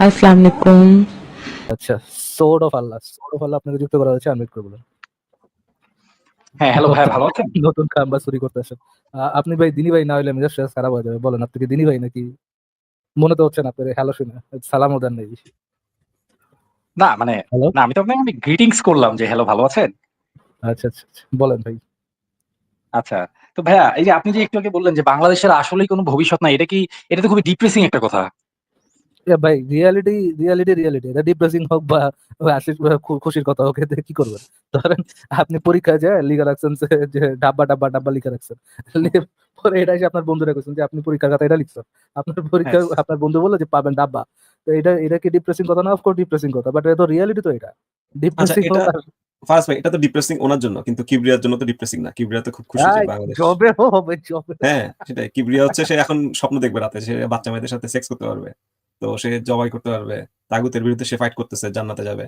আসসালামু আলাইকুম। আচ্ছা, sword of Allah. Sword of Allah আপনাকে যুক্ত করা হয়েছে, আনমিউট করে বলুন। হ্যাঁ, হ্যালো ভাইয়া নতুন ভালো আছেন? নতুন কাম চুরি করতেছেন। আপনি ভাই দিনী ভাই না হইলে মেজাজ টেজাজ খারাপ হয়ে যাবে। বলেন আপনি কি দিনী ভাই নাকি? মনে তো হচ্ছে না আপনার হ্যালো শুনে। সালামও দেন নাই। না মানে হ্যালো? না আমি তো আপনাকে গ্রিটিংস করলাম যে হ্যালো ভালো আছেন? আচ্ছা, আচ্ছা, আচ্ছা। বলেন ভাই। আচ্ছা। তো ভাইয়া এই যে আপনি যে একটু আগে বললেন যে বাংলাদেশের আসলেই কোনো ভবিষ্যৎ নাই। এটা তো খুবই ডিপ্রেসিং একটা কথা। ভাই রিয়ালিটি। এটা ডিপ্রেসিং হোক বা হাসির খুশির কথা হোক, এতে কি করবেন? ধরেন আপনি পরীক্ষায় যায় লিখে রাখছেন যে ডাব্বা লিখে রাখছেন। পরে এটা এসে আপনার বন্ধুরা কইছেন যে আপনি পরীক্ষার খাতায় এটা লিখছেন। হ্যাঁ। আপনার বন্ধু বলল যে পাবেন ডাব্বা। তো এটা কি ডিপ্রেসিং কথা না? অফ কোর্স ডিপ্রেসিং কথা। বাট এটা তো রিয়ালিটি তো এটা। আচ্ছা, ডিপ্রেসিং এটা হোক আর ফারাজ ভাই, এটা তো ডিপ্রেসিং উনার জন্য। কিন্তু কিবরিয়ার জন্য তো ডিপ্রেসিং না। কিবরিয়া তো খুব খুশি যে বাংলাদেশ। জবে। হ্যাঁ, সেটাই। কিবরিয়া হচ্ছে সে এখন স্বপ্ন দেখবে রাতে। সে বাচ্চা মেয়েদের সাথে সেক্স করতে পারবে। তো সে জবাই করতে পারবে। তাগুতের বিরুদ্ধে সে ফাইট করতেছে, জান্নাতে যাবে।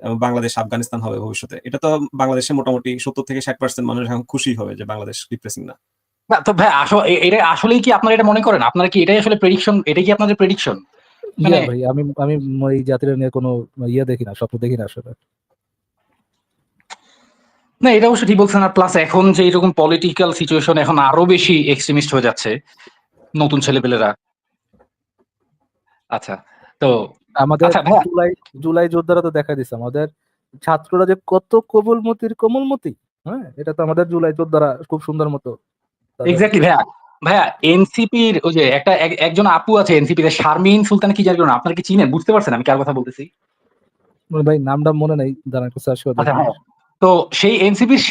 এবং বাংলাদেশ আফগানিস্তান হবে ভবিষ্যতে। এটা তো বাংলাদেশে মোটামুটি ৭০-৬০% মানুষ এখন খুশি হবে যে বাংলাদেশ ডিপ্রেসিং না। না তো ভাই এটা আসলেই কি আপনারা এটা মনে করেন? আপনারা কি এটাই আসলে প্রেডিকশন এটাই কি আপনাদের প্রেডিকশন? মানে ভাই আমি আমি এই জাতির নিয়ে কোনো দেখি না, স্বপ্ন দেখি না আসলে। না এটা অবশ্য ঠিক বলছেন। আর প্লাস এখন যে এরকম পলিটিক্যাল সিচুয়েশন এখন আরো বেশি এক্সট্রিমিস্ট হয়ে যাচ্ছে নতুন ছেলেপেলেরা। আচ্ছা। তো আমাদের আচ্ছা ভাইয়া জুলাই জুলাই যোদ্ধারা তো দেখা দিচ্ছে আমাদের ছাত্ররা যে কত কোমলমতি। হ্যাঁ, এটা তো আমাদের জুলাই যোদ্ধারা খুব সুন্দর মতো তাদের। এক্স্যাক্টলি ভাইয়া। ভাইয়া এনসিপির ওই যে একজন আপু আছে এনসিপিতে শারমিন সুলতানা কি জানি না আপনারা কি চিনেন? বুঝতে পারছেন আমি কার কথা বলতেছি? ভাই নামটা মনে নাই, দাঁড়ান একটু সার্চ করে আচ্ছা দেখি। হ্যাঁ। তো সেই এনসিপির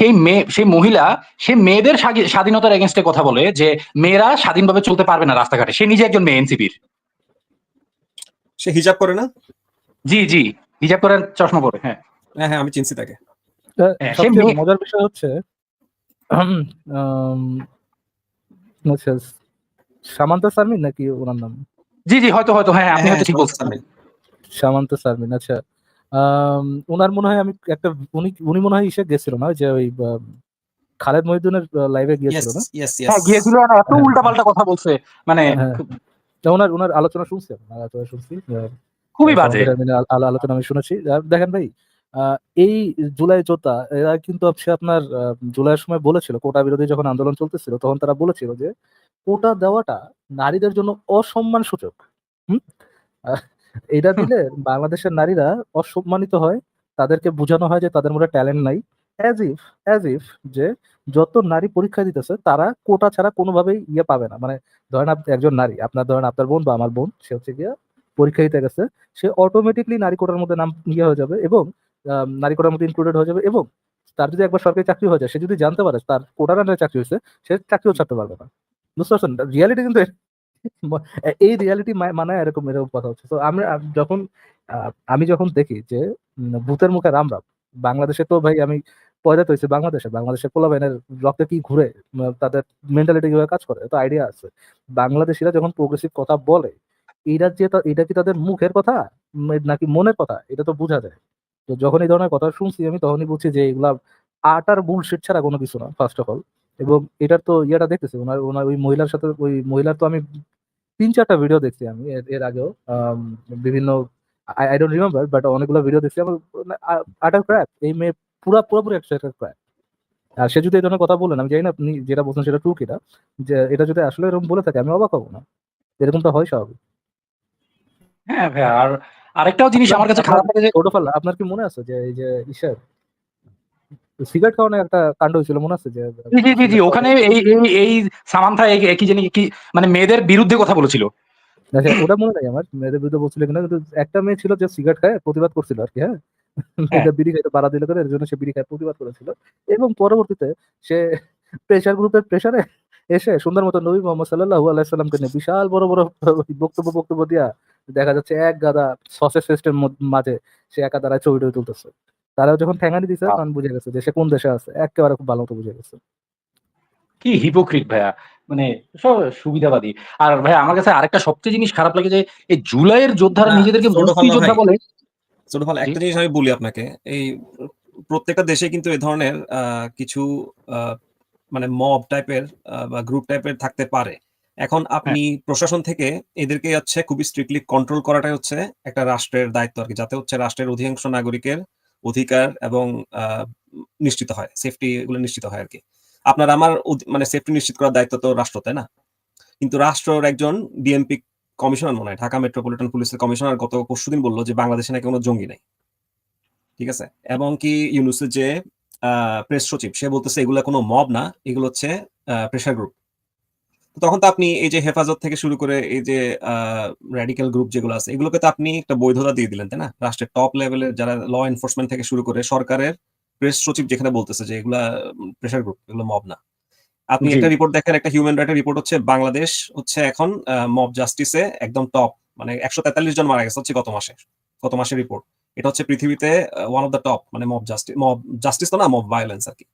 সেই মহিলা সে মেয়েদের স্বাধীনতার এগেনস্টে কথা বলে যে মেয়েরা স্বাধীনভাবে চলতে পারবে না রাস্তাঘাটে। সে নিজে একজন মেয়ে এনসিপির। সে হিজাব করে না? জি, জি। হিজাব করে চশমা পরে। হ্যাঁ। হ্যাঁ, হ্যাঁ, আমি চিনছি তাকে। হ্যাঁ, সে সবচেয়ে মেয়ে মজার বিষয় হচ্ছে আম, আচ্ছা, সামান্তা শারমিন নাকি ওনার নাম? জি, জি হয়তো হ্যাঁ, হ্যাঁ, আপনি হ্যাঁ, হয়তো ঠিক সামান্তা বলছেন। সারমিন। সামান্তা শারমিন, আচ্ছা। ওনার মনে হয় আমি একটা উনি মনে হয় ইসে গেছিল না, ওই যে ওই খালেদ মহিউদ্দিনের লাইভে ইয়েস, গিয়েছিল না? Yes, yes. হ্যাঁ, গিয়েছিল আর এত হ্যাঁ, উল্টাপাল্টা কথা বলছে। মানে হ্যাঁ। খুব তো ওনার আলোচনা শুনছি আমি। আলোচনা শুনছি। খুবই বাজে। সামান্তা শারমিনের আলোচনা আমি শুনেছি। দেখেন ভাই, আহ, এই জুলাই যোদ্ধা এরা কিন্তু হচ্ছে আপনার জুলাইয়ের সময় বলেছিল, কোটা বিরোধী যখন আন্দোলন চলতেছিল তখন তারা বলেছিল যে কোটা দেওয়াটা নারীদের জন্য অসম্মান সূচক। হুম? আহ, এটা হুম, দিলে বাংলাদেশের নারীরা অসম্মানিত হয়, তাদেরকে বোঝানো হয় যে তাদের মধ্যে ট্যালেন্ট নাই। অ্যাজ ইফ যে যত নারী পরীক্ষা দিতেছে তারা কোটা ছাড়া কোনোভাবেই ইয়ে পাবে না। মানে ধরেন আপনি একজন নারী, ধরেন আপনার বোন বা আমার বোন, সে হচ্ছে গিয়ে পরীক্ষা দিতে গেছে, সে অটোমেটিকলি নারী কোটার মধ্যে নাম ইয়ে হয়ে যাবে এবং নারী কোটার মধ্যে ইনক্লুডেড হয়ে যাবে। এবং তার যদি একবার সরকারি চাকরি হয়ে যায়, সে যদি জানতে পারে তার কোটার আন্ডারে চাকরি হয়েছে, সে চাকরিও ছাড়তে পারবে না। বুঝতে পারছেন রিয়ালিটি কিন্তু এই রিয়ালিটি মানে এরকম এরকম কথা হচ্ছে। তো আমি যখন দেখি যে ভূতের মুখে রাম রাম, বাংলাদেশে তো ভাই আমি পয়দা তো হয়েছে বাংলাদেশের পোলাপাইনের রক্তে কি ঘুরে, তাদের মেন্টালিটি কিভাবে কাজ করে তো আইডিয়া আছে। বাংলাদেশিরা যখন প্রোগ্রেসিভ কথা বলে, এটা কি তাদের মুখের কথা নাকি মনের কথা, এটা তো বোঝা যায়। তো যখন এই ধরনের কথা শুনছি আমি তখনই বুঝছি যে এগুলা আটার বুলশিট ছাড়া কোনো কিছু না, ফার্স্ট অফ অল। এবং এটার তো ইয়েটা দেখতেছি, ওনার ওনার ওই মহিলার সাথে, ওই মহিলার তো আমি ৩-৪টা ভিডিও দেখছি আমি এর আগেও। বিভিন্ন আই ডোন্ট রিমেম্বার, বাট অনেকগুলো ভিডিও দেখছি আমার। আটার ক্র্যাপ এই মেয়ে পুরোপুরি একটা ক্র্যাপ। আর সে যদি এই ধরনের কথা বলেন, আমি জানি না আপনি যেটা বলছেন সেটা ট্রু কিনা, যে এটা যদি আসলে এরকম বলে থাকে আমি অবাক হবো না। এরকমটা হয় স্বাভাবিক। হ্যাঁ ভাইয়া। আর আরেকটাও জিনিস আপনার আমার কাছে আপনার খারাপ লাগে যে ছোট ফাল্লা, আপনার কি মনে আছে যে এই যে ইসের সিগারেট খাওয়ানোর একটা কাণ্ড হয়েছিল, মনে আছে যে জি, জি, জি, জি। সিগারেট ওখানে খাওয়ানো? এই সামান্থা কি জানি কি মানে মেয়েদের বিরুদ্ধে কথা বলেছিল। আচ্ছা, ওটা মনে নাই আমার মেয়েদের বিরুদ্ধে বলছিল কিনা, কিন্তু একটা মেয়ে ছিল যে সিগারেট খায় প্রতিবাদ করছিল আর কি। হ্যাঁ, হ্যাঁ। মেয়েদের বিড়ি খাইতে বাধা দিল করে, এর জন্য সে বিড়ি খায় প্রতিবাদ করেছিল। এবং পরবর্তীতে সে প্রেশার গ্রুপের প্রেসারে এসে সুন্দর মতো নবী মোহাম্মদ সাল্লাল্লাহু আলাইহি সাল্লামকে নিয়ে বিশাল বড় বড় বক্তব্য দিয়া দেখা যাচ্ছে এক গাদা সসেস ফেস্টের মাঝে সে একা দ্বারা ছবি টবি তুলতেছে। তারাও যখন ঠ্যাঙানি দিছে তখন বুঝে গেছে যে সে কোন দেশে আছে, একেবারে খুব ভালো মতো বুঝে গেছে। কি হিপোক্রিট ভাইয়া। মানে সব সুবিধাবাদী। আর ভাইয়া আমার কাছে আরেকটা সবচেয়ে জিনিস খারাপ লাগে যে এই জুলাইয়ের যোদ্ধারা না, নিজেদেরকে ছোট ফাল্লা ভাই, মুক্তিযোদ্ধা বলে। ছোট ফাল্লা, জি। একটা জিনিস আমি বলি আপনাকে। এই প্রত্যেকটা দেশে কিন্তু এ ধরনের কিছু আ মানে মব টাইপের বা গ্রুপ টাইপের থাকতে পারে। এখন আপনি প্রশাসন থেকে এদেরকে হচ্ছে খুবই স্ট্রিক্টলি কন্ট্রোল করাটাই হচ্ছে একটা রাষ্ট্রের দায়িত্ব আর কি, যাতে হচ্ছে রাষ্ট্রের অধিকাংশ নাগরিকের অধিকার এবং নিশ্চিত হয়, সেফটি এগুলো নিশ্চিত হয় আর কি। আপনার আমার মানে সেফটি নিশ্চিত করার দায়িত্ব তো রাষ্ট্র, তাই না? কিন্তু রাষ্ট্রের একজন ডিএমপি কমিশনার মনে হয়, ঢাকা মেট্রোপলিটন পুলিশের কমিশনার গত পরশুদিন বললো যে বাংলাদেশে নাকি কোনো জঙ্গি নাই, ঠিক আছে? এবং কি ইউনুসের যে প্রেস সচিব সে বলতেছে এগুলো কোনো মব না, এগুলো হচ্ছে প্রেশার গ্রুপ। তখন তো আপনি এই যে হেফাজত থেকে শুরু করে এই যে র্যাডিক্যাল গ্রুপ যেগুলো আছে এগুলোকে তো আপনি একটা বৈধতা দিয়ে দিলেন, তাই না? রাষ্ট্রের টপ লেভেলের যারা ল এনফোর্সমেন্ট থেকে শুরু করে সরকারের প্রেস সচিব যেখানে বলতেছে যে এগুলা প্রেশার গ্রুপ, এগুলো মব না। আপনি জি একটা রিপোর্ট দেখেন, একটা হিউম্যান রাইটের রিপোর্ট হচ্ছে বাংলাদেশ হচ্ছে এখন মব জাস্টিসে একদম টপ, মানে 143 জন মারা গেছে হচ্ছে গত মাসের রিপোর্ট। এটা হচ্ছে পৃথিবীতে ওয়ান অফ দ্য টপ, মানে মব জাস্টিস তো না, মব ভায়োলেন্স আর কি।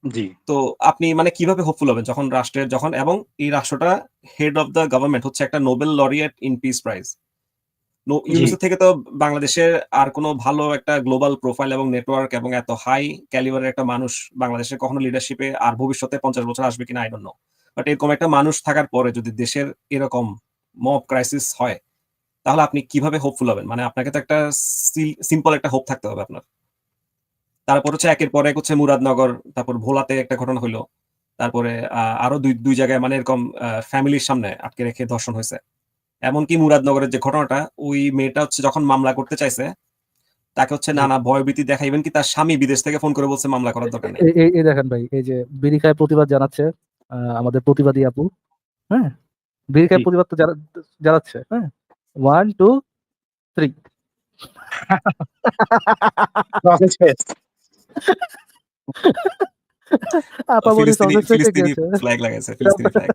জি তো আপনি মানে কিভাবে হোপফুল হবেন যখন রাষ্ট্রের এবং এই রাষ্ট্রটা হেড অফ দ্য গভর্নমেন্ট হচ্ছে একটা Nobel laureate in peace prize. G UNICEF থেকে তো বাংলাদেশের আর কোনো ভালো একটা গ্লোবাল প্রোফাইল এবং নেটওয়ার্ক এবং এত হাই ক্যালিবারের একটা মানুষ বাংলাদেশে কখনো লিডারশিপে আর ভবিষ্যতে 50 বছর আসবে কিনা আই ডোন্ট নো। বাট এরকম একটা মানুষ থাকার পরে যদি দেশের এরকম মব ক্রাইসিস হয়, তাহলে আপনি কিভাবে হোপফুল হবেন? মানে আপনাকে তো একটা সিম্পল একটা হোপ থাকতে হবে আপনার। তারপর হচ্ছে একের পর এক হচ্ছে মুরাদনগর, তারপর ভোলাতে একটা ঘটনা হইলো, তারপরে আরো দুই জায়গায় মানে এরকম ফ্যামিলির সামনে আটকে রেখে ধর্ষণ হয়েছে। এমনকি মুরাদনগরের যে ঘটনাটা, ওই মেয়েটা হচ্ছে যখন মামলা করতে চাইছে তাকে হচ্ছে জি। নানা ভয়ভীতি দেখাইবেন কি তার স্বামী বিদেশ থেকে ফোন করে বলছে মামলা করার দরকার নেই। এই দেখেন ভাই, এই যে বিড়ি খায় প্রতিবাদ জানাচ্ছে আমাদের প্রতিবাদী আপু, হ্যাঁ, বিড়ি জি খায় প্রতিবাদ তো জানাচ্ছে, হ্যাঁ, 1 2 3 আপামনি সসেজ শেষে ফিলিস্তিনি গিয়েছে। ফ্ল্যাগ লাগাইছে, ফিলিস্তিনি ফ্ল্যাগ।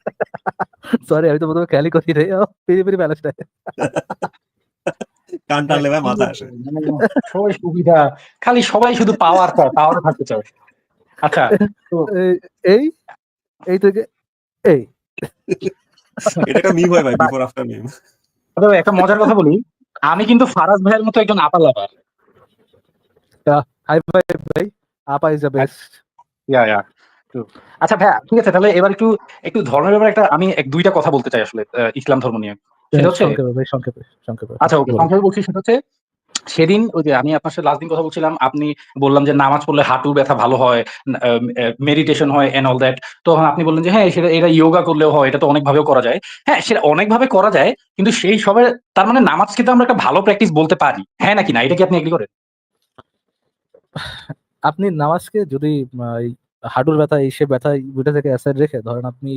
সরি, আমি তো প্রথমে খেয়ালই করি রে, পিরি পিরি প্যালেস্টাইন। কান হ্যাঁ, টানলে ভাই কি মাথা আসে। মানে সবাই সুবিধা, খালি সবাই শুধু পাওয়ার চায়, পাওয়ার থাকতে চায়। আচ্ছা, তো এই এই থেকে এই এটা একটা মিম হয় ভাই, বিফোর আফটার মিম। তবে একটা মজার কথা বলি, আমি কিন্তু ফারাজ ভাইয়ের মতো একজন আপা লাভার। হাই ফাই ভাই, আপা ইজ দ্য বেস্ট। ইয়া ইয়া আচ্ছা ভাইয়া, ঠিক আছে, তাহলে এবার একটু একটু ধর্মের ব্যাপারে একটা আমি দুইটা কথা বলতে চাই আসলে ইসলাম ধর্ম নিয়ে। সেটা হচ্ছে, সংক্ষেপে ভাই, সংক্ষেপে সংক্ষেপে, আচ্ছা ওকে, বলুন। সংক্ষেপে বলছি। সেটা হচ্ছে, সেদিন ওই যে আমি আপনার সাথে লাস্ট দিন কথা বলছিলাম, আপনি বললাম যে নামাজ পড়লে হাঁটুর ব্যথা ভালো হয়, মেডিটেশন হয় এন্ড অল দ্যাট। তখন আপনি বললেন যে হ্যাঁ সেটা, এটা ইয়োগা করলেও হয়, এটা তো অনেক ভাবেও করা যায়। হ্যাঁ, সেটা অনেক ভাবে করা যায়, কিন্তু সেই সবে তার মানে নামাজকে তো আমরা একটা ভালো প্র্যাকটিস বলতে পারি, হ্যাঁ নাকি না? এটা কি আপনি এগ্রি করেন? আপনি নামাজকে যদি এই হাঁটুর ব্যথা, এই সে ব্যথা ওইটা থেকে অ্যাসাইড রেখে ধরেন আপনি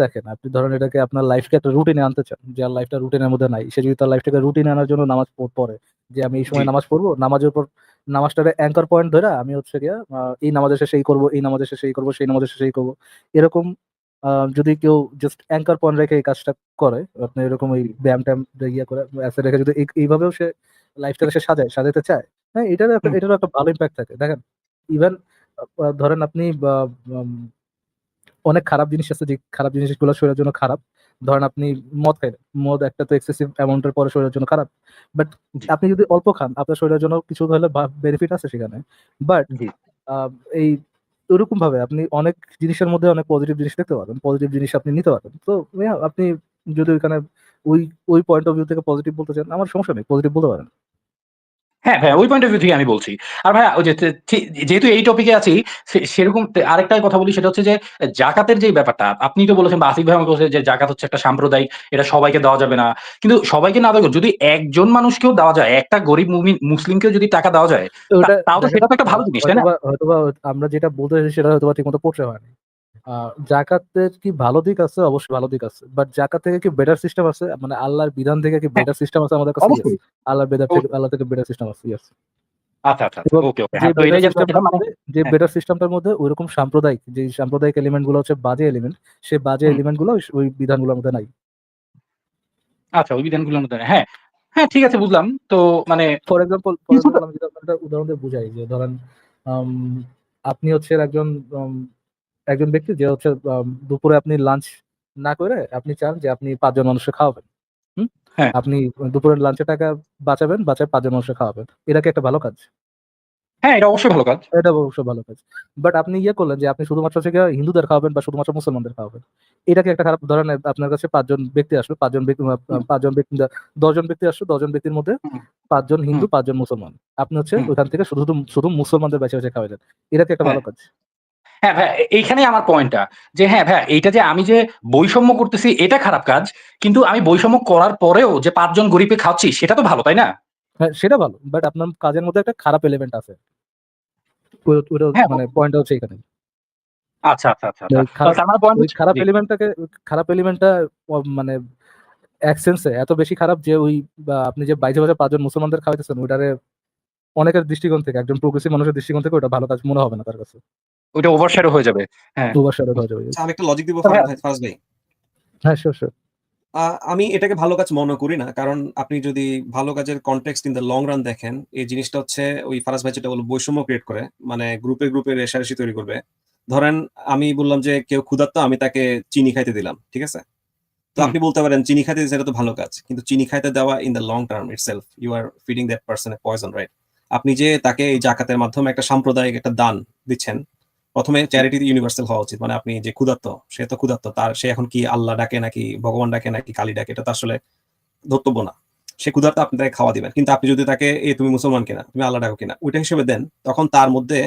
দেখেন, আপনি ধরেন এটাকে আপনার লাইফকে একটা রুটিনে আনতে চান, যার লাইফটা রুটিনের মধ্যে নাই, সে যদি তার লাইফটাকে রুটিনে আনার জন্য নামাজ পড়ে, যে আমি এই জি সময় নামাজ পড়বো, নামাজের উপর নামাজটারে অ্যাঙ্কার পয়েন্ট ধরে আমি হচ্ছে গিয়া এই নামাজের শেষে এই করবো, এই নামাজের শেষে এই করবো, সেই নামাজের শেষে এই করবো, এরকম যদি কেউ জাস্ট অ্যাঙ্কার পয়েন্ট রেখে এই কাজটা করে, আপনি এরকম ওই ব্যায়াম ট্যাম ইয়ে করে অ্যাসেট রেখে যদি এইভাবেও সে লাইফটাকে সে সাজাতে চায়, হ্যাঁ, এটারও একটা ভালো ইম্প্যাক্ট থাকে। দেখেন, ইভেন ধরেন আপনি অনেক খারাপ জিনিস আছে, যে খারাপ জিনিসগুলো শরীরের জন্য খারাপ। ধরেন আপনি মদ খাইলেন, মদ একটা তো এক্সেসিভ অ্যামাউন্টের পরে শরীরের জন্য খারাপ। বাট জি আপনি যদি অল্প খান, আপনার শরীরের জন্য কিছু হলে বেনিফিট আছে সেখানে। বাট জি এই ওরকম ভাবে আপনি অনেক জিনিসের মধ্যে অনেক পজিটিভ জিনিস দেখতে পারবেন, পজিটিভ জিনিস আপনি নিতে পারবেন। তো আপনি যদি ওইখানে ওই ওই পয়েন্ট অফ ভিউ থেকে পজিটিভ বলতে চান, আমার সমস্যা নেই, পজিটিভ বলতে পারেন। হ্যাঁ ভাইয়া, ওই পয়েন্ট অফ ভিউ থেকে আমি বলছি। আর ভাইয়া ওই যে যেহেতু এই টপিকে আছি, সেরকম আরেকটা কথা বলি, সেটা হচ্ছে যে জাকাতের যে ব্যাপারটা আপনি তো বলেছেন, বা আসিফ ভাই আমাকে বলছে যে জাকাত হচ্ছে একটা সাম্প্রদায়িক, এটা সবাইকে দেওয়া যাবে না। কিন্তু সবাইকে না দেওয়া, যদি একজন মানুষকেও দেওয়া যায়, একটা গরিব মুসলিমকেও যদি টাকা দেওয়া যায়, তো ওটা তাও তো দেখেন, সেটা তো একটা ভালো জিনিস, তাই না? হয়তোবা আমরা যেটা বলতে চাইছি সেটা হয়তোবা ঠিক মতো পড়তে হয়নি। জাকাতের কি ভালো দিক আছে? অবশ্যই ভালো দিক আছে, বাট জাকাত থেকে কি বেটার সিস্টেম আছে? মানে আল্লাহর বিধান থেকে কি হ্যাঁ, বেটার সিস্টেম আছে আমাদের কাছে? ইয়েস। অবশ্যই অবশ্যই। আল্লাহ থেকে বেটার সিস্টেম আছে, ইয়েস। আচ্ছা আচ্ছা আচ্ছা, এবং ওকে ওকে, যে হ্যাঁ, তো বেটার এটাই জাস্ট সিস্টেমটার মানে, মধ্যে যে হ্যাঁ, বেটার সিস্টেমটার মধ্যে ওইরকম সাম্প্রদায়িক এলিমেন্ট গুলো হচ্ছে বাজে এলিমেন্ট, সেই বাজে হুম, এলিমেন্ট গুলো ওই বিধানগুলোর মধ্যে নাই। আচ্ছা, ওই বিধানগুলোর মধ্যে, হ্যাঁ হ্যাঁ, ঠিক আছে, বুঝলাম। তো মানে ফর এক্সাম্পল কিছুটা, আমি যদি আপনার একটা উদাহরণ দিয়ে বুঝাই, যে ধরেন আম, আপনি হচ্ছে একজন ব্যক্তি যে হচ্ছে দুপুরে আপনি লাঞ্চ না করে আপনি চান যে আপনি 5 জন মানুষকে খাওয়াবেন। হুম, হ্যাঁ আপনি দুপুরের লাঞ্চের টাকা বাঁচাবেন, বাঁচায় 5 জন মানুষকে খাওয়াবেন, এটা কি একটা ভালো কাজ? হ্যাঁ, এটা অবশ্যই ভালো কাজ। এটা অবশ্যই ভালো কাজ। বাট আপনি ইয়ে করলেন যে আপনি শুধুমাত্র হচ্ছে গিয়ে হিন্দুদের খাওয়াবেন বা শুধুমাত্র মুসলমানদের খাওয়াবেন। এটা কি একটা খারাপ? ধরেন আপনার কাছে ৫ জন ব্যক্তি আসলো, ৫ জন ব্যক্তি হুম, ৫ জন ব্যক্তি ১০ জন ব্যক্তি আসলো, ১০ জন ব্যক্তির মধ্যে হুম, ৫ জন হুম, হিন্দু, ৫ জন মুসলমান। আপনি হচ্ছে হুম। ওইখান থেকে শুধু শুধু মুসলমানদের বেছে, বেছে খাওয়াইলেন। এটা কি একটা হ্যাঁ। ভালো কাজ? হ্যাঁ ভাইয়া, এইখানেই আমার পয়েন্টটা। যে হ্যাঁ ভাইয়া, এইটা যে আমি যে বৈষম্য করতেছি এটা খারাপ কাজ। কিন্তু আমি বৈষম্য করার পরেও যে ৫ জন গরিবকে খাওয়াচ্ছি সেটা তো ভালো, তাই না? হ্যাঁ, সেটা ভালো। বাট আপনার কাজের মধ্যে একটা খারাপ এলিমেন্ট আছে। ওইটা হ্যাঁ, মানে পয়েন্টটা হচ্ছে এখানে। আচ্ছা, আচ্ছা, আচ্ছা, আচ্ছা। ওই খারাপ তার মানে পয়েন্ট ওই হচ্ছে খারাপ জি। এলিমেন্টটাকে খারাপ এলিমেন্টটা মানে এক সেন্সে এত বেশি খারাপ যে ওই বা আপনি যে বাইরে বাইরে ৫ জন মুসলমানদের খাওয়াইতেছেন ওইটারে অনেকের দৃষ্টিকোণ থেকে, একজন প্রোগ্রেসিভ মানুষের দৃষ্টিকোণ থেকে ওটা ভালো কাজ মনে হবে না তার কাছে। ওইটা ওভারশ্যাডো হয়ে যাবে। হ্যাঁ। ওভারশ্যাডো হয়ে যাবে। আচ্ছা, আমি একটা লজিক দিব তো ভাইয়া ফারাজ ভাই। হ্যাঁ, শিওর, শিওর। আমি এটাকে ভালো কাজ মনে করি না। কারণ আপনি যদি ভালো কাজের context in the long run দেখেন, এই জিনিসটা হচ্ছে ওই ফারাজ ভাই যেটা বলল বৈষম্য ক্রিয়েট করে। মানে গ্রুপে রেষারেষি তৈরি করবে। ধরেন আমি বললাম যে কেউ ক্ষুধার্ত, আমি তাকে চিনি খাইতে দিলাম। ঠিক আছে? তো হুম, আপনি বলতে পারেন চিনি খাইতে দিচ্ছেন, এটা তো ভালো কাজ। কিন্তু চিনি খাইতে দেওয়া in the long term itself you are feeding that person a poison, right? আপনি যে তাকে এই জাকাতের মাধ্যমে একটা সাম্প্রদায়িক একটা দান দিচ্ছেন, প্রথমে জি, চ্যারিটি ইউনিভার্সাল হওয়া উচিত। মানে আপনি যে ক্ষুধার্ত, সে তো ক্ষুধার্ত, তার সে এখন কি আল্লাহ ডাকে নাকি ভগবান ডাকে নাকি কালী ডাকে, এটা তো আসলে ধর্তব্য না। সে ক্ষুধার্ত, আপনি তাকে খাওয়া দিবেন। কিন্তু আপনি যদি তাকে তুমি মুসলমান কিনা, তুমি আল্লাহ ডাকো কিনা, ওইটা হিসেবে দেন, তখন তার মধ্যে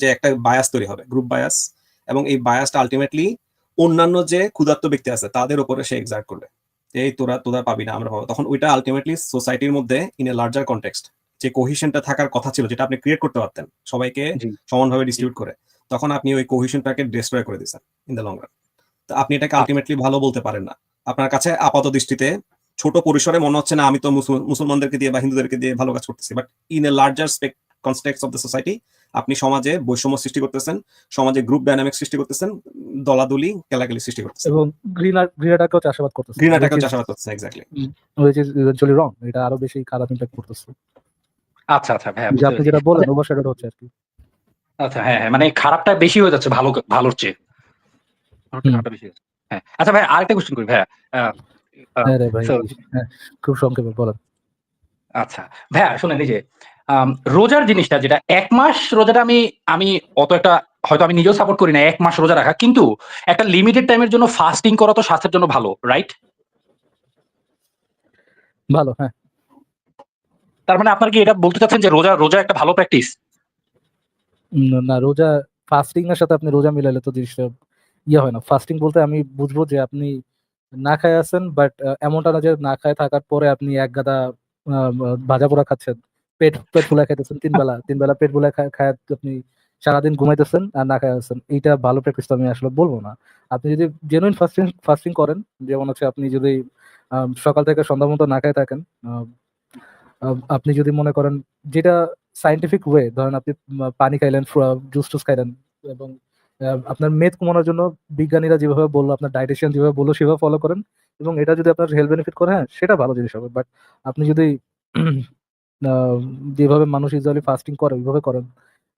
যে একটা বায়াস তৈরি হবে, গ্রুপ বায়াস, এবং এই বায়াসটা আলটিমেটলি অন্যান্য যে ক্ষুধার্ত ব্যক্তি আছে তাদের উপরে সে এক্সার্ট করবে। এই তোরা তোরা পাবি না, আমরা পাবো। তখন ওইটা আলটিমেটলি সোসাইটির মধ্যে ইন এ লার্জার কনটেক্সট যে কোহিশনটা থাকার কথা ছিল, যেটা আপনি ক্রিয়েট করতে পারতেন সবাইকে জি, সমানভাবে জি। ডিস্ট্রিবিউট করে, তখন আপনি ওই কোহিশনটাকে ডিস্ট্রয় করে দিচ্ছেন ইন দ্য লং রান। তো আপনি এটাকে আচ্ছা, আলটিমেটলি ভালো বলতে পারেন না। আপনার কাছে আপাত দৃষ্টিতে ছোট পরিসরে মনে হচ্ছে না আমি তো মুসলমানদেরকে দিয়ে বা হিন্দুদেরকে দিয়ে ভালো কাজ করতেছি, but in a larger context of the society আপনি সমাজে বৈষম্য সৃষ্টি করতেছেন, সমাজে গ্রুপ ডাইনামিক সৃষ্টি করতেছেন, দলাদলি কেলাকেলি সৃষ্টি করতেছেন, এবং ঘৃণাটাকেও চাষাবাদ করতেছেন, ঘৃণাটাকেও চাষাবাদ করতেছেন। এক্স্যাক্টলি। হুইচ ইজ ইভেনচুয়ালি রং। এটা আরো বেশি খারাপ ইমপ্যাক্ট করতেছে। আচ্ছা, আচ্ছা ভাইয়া, যে বুঝতে আপনি পেরেছি। যেটা আচ্ছা, বললেন ওভারশ্যাডো হচ্ছে আরকি। আচ্ছা, হ্যাঁ, হ্যাঁ, মানে খারাপটা বেশি হয়ে যাচ্ছে ভালোর চেয়ে। হুম। খারাপটা বেশি হয়ে যাচ্ছে। হ্যাঁ। আচ্ছা ভাইয়া, আরেকটা কোয়েশ্চেন করি ভাইয়া। আ আ হ্যাঁ রে ভাই। সো হ্যাঁ, খুব সংক্ষেপে বলেন। আচ্ছা। ভাইয়া শুনেন, এই যে আম রোজার জিনিসটা যেটা ১ মাস রোজাটা আমি আমি অত একটা, হয়তো আমি নিজেও সাপোর্ট করি না ১ মাস রোজা রাখা। কিন্তু একটা লিমিটেড টাইমের জন্য ফাস্টিং করা তো স্বাস্থ্যের জন্য ভালো, রাইট? ভালো, হ্যাঁ। তার মানে আপনার কি এটা বলতে চাচ্ছেন যে রোজা একটা ভালো প্র্যাকটিস? না, রোজা ফাস্টিং এর সাথে আপনি রোজা মিলাইলে তো জিনিসটা ইয়ে হয় না। ফাস্টিং বলতে আমি বুঝবো যে আপনি না খায় আছেন, বাট এমনটা না যে না খায় থাকার পরে আপনি এক গাদা ভাজা-পোড়া খাচ্ছেন। পেট পেট ফুলায় খাইতেছেন ৩ বেলা। ৩ বেলা পেট ফুলায় খায়া আপনি সারাদিন ঘুমাইতেছেন আর না খায় আছেন। এইটা ভালো প্র্যাকটিস তো আমি আসলে বলব না। আপনি যদি জেনুইন ফাস্টিং করেন, যেমন হচ্ছে আপনি যদি সকাল থেকে সন্ধ্যা পর্যন্ত না খায় থাকেন, আ আপনি যদি মনে করেন যেটা সায়েন্টিফিক ওয়ে, ধরেন আপনি পানি খাইলেন, জুস-টুস খাইলেন এবং আপনার মেদ কমানোর জন্য বিজ্ঞানীরা যেভাবে বলল, আপনার ডায়েটিশিয়ান যেভাবে বলল সেভাবে ফলো করেন এবং এটা যদি আপনার হেলথ বেনিফিট করে, হ্যাঁ, সেটা ভালো জিনিস হবে। বাট আপনি যদি আ যেভাবে মানুষ ইউজুয়ালি ফাস্টিং করে ওইভাবে করেন,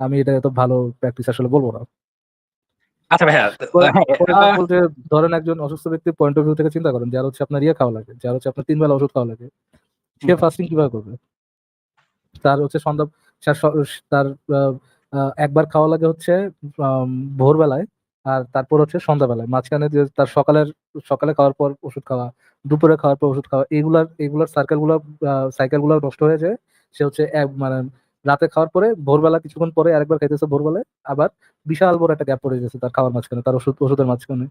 আমি এটা এত ভালো প্র্যাকটিস আসলে বলব না। আচ্ছা ভাইয়া, হ্যাঁ, ফর এক্সাম্পল যে ধরেন একজন অসুস্থ ব্যক্তির পয়েন্ট অফ ভিউ থেকে চিন্তা করেন, যার হচ্ছে আপনার ইয়ে খাওয়া লাগে, যার হচ্ছে আপনার ৩ বেলা ওষুধ খাওয়া লাগে। সে হুম, ফাস্টিং কিভাবে করবে? তার হচ্ছে সন্ধ্যা তার তার আ আ একবার খাওয়া লাগে হচ্ছে আম ভোরবেলায় আর তারপর হচ্ছে সন্ধ্যাবেলায়। মাঝখানে যে তার সকালে খাওয়ার পর ওষুধ খাওয়া, দুপুরে খাওয়ার পর ওষুধ খাওয়া, এগুলার সাইকেল গুলা নষ্ট হয়ে যায়। সে হচ্ছে মানে রাতে খাওয়ার পরে ভোরবেলা কিছুক্ষণ পরে আরেকবার খাইতেছে ভোরবেলায়। আবার বিশাল বড় একটা গ্যাপ পড়ে গেছে তার খাওয়ার মাঝখানে, তার ওষুধের মাঝখানে।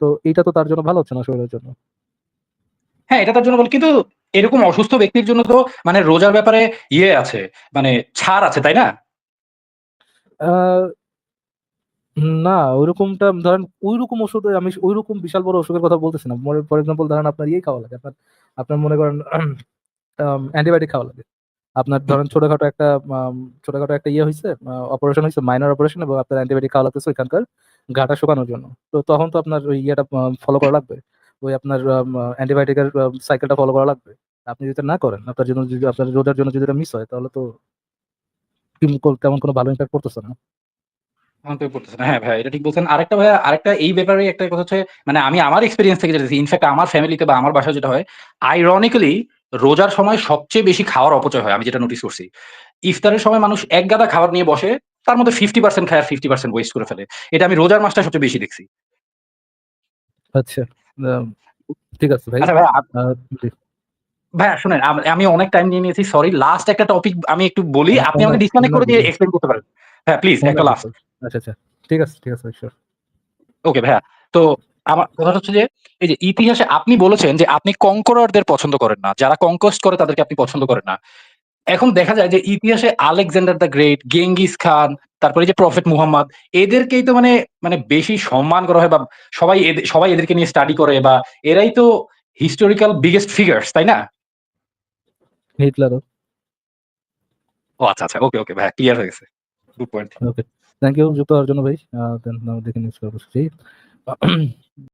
তো এইটা তো তার জন্য ভালো হচ্ছে না শরীরের জন্য। হ্যাঁ, এটা তার জন্য ভালো। কিন্তু এরকম অসুস্থ ব্যক্তির জন্য তো মানে রোজার ব্যাপারে ইয়ে আছে, মানে ছাড় আছে, তাই না? আ না, ওইরকমটা ধরেন ঐরকম ওষুধে আমি ঐরকম বিশাল বড় অসুখের কথা বলতেছি না। ফর এক্সাম্পল ধরেন আপনার ইয়ে খাওয়া লাগে। আপনার মনে করেন অ্যান্টিবায়োটিক খাওয়া লাগে। আপনার হুম, ধরেন আম ছোটখাটো একটা ইয়ে হইছে, অপারেশন হইছে, মাইনর অপারেশন এবং আপনার অ্যান্টিবায়োটিক খাওয়া লাগতেছে ওইখানকার ঘাটা শুকানোর জন্য। তো তখন তো আপনার ওই ইয়েটা ফলো করা লাগবে। ওই আপনার অ্যান্টিবায়োটিকের সাইকেলটা ফলো করা লাগবে। আপনি যদি এটা না করেন, আপনার রোজার জন্য যদি এটা মিস হয় তাহলে তো তেমন কোনো ভালো ইমপ্যাক্ট পড়তেছে না। আমার তো পড়তেছে না। হ্যাঁ ভাইয়া, এটা ঠিক বলছেন। আরেকটা ভাইয়া, আরেকটা এই ব্যাপারে একটা কথা হচ্ছে, মানে আমি আমার এক্সপেরিয়েন্স থেকে যেটা দেখছি, ইনফেক্ট আমার ফ্যামিলিতে বা আমার বাসায় যেটা হয়, আইরনিক্যালি রোজার সময় সবচেয়ে বেশি খাওয়ার অপচয় হয়, আমি যেটা নোটিস করছি। ইফতারের সময় মানুষ এক গাদা খাবার নিয়ে বসে, তার মধ্যে 50% খায় আর 50% ওয়েস্ট করে ফেলে। এটা আমি রোজার মাসটা সবচেয়ে বেশি দেখছি। আচ্ছা, আম, ঠিক আছে ভাই। আচ্ছা ভাই, জি। ভাইয়া শুনেন, আমি অনেক টাইম নিয়ে নিয়েছি, সরি। লাস্ট একটা টপিক আমি একটু বলি, আপনি অন্য আমাকে ডিসকানেক্ট অন্য করে দিয়ে বিষয়, এক্সপ্লেইন করতে পারেন। হ্যাঁ প্লিজ, অন্য একটা লাস্ট। বিষয়। আচ্ছা আচ্ছা, ঠিক আছে ঠিক আছে, শিওর। ওকে ভাইয়া। তো আমার কথা হচ্ছে যে, এই যে ইতিহাসে আপনি বলেছেন যে আপনি কনকরারদের পছন্দ করেন না, যারা কনকোয়েস্ট করে তাদেরকে আপনি পছন্দ করেন না। এখন দেখা যায় যে ইতিহাসে আলেকজান্ডার দ্য গ্রেট, গেঙ্গিস খান, তারপরে যে প্রফেট মুহাম্মদ, এদেরকেই তো মানে মানে বেশি সম্মান করা হয়, বা সবাই এদেরকে নিয়ে স্টাডি করে, বা এরাই তো হিস্টোরিক্যাল বিগেস্ট ফিগার্স, তাই না? হিটলারও। ও আচ্ছা আচ্ছা, ওকে ওকে ভাইয়া, ক্লিয়ার হয়ে গেছে। Good point. Okay, thank you যুক্ত হওয়ার জন্য ভাই। দেন দেখে নিচ্ছি অবশ্যই।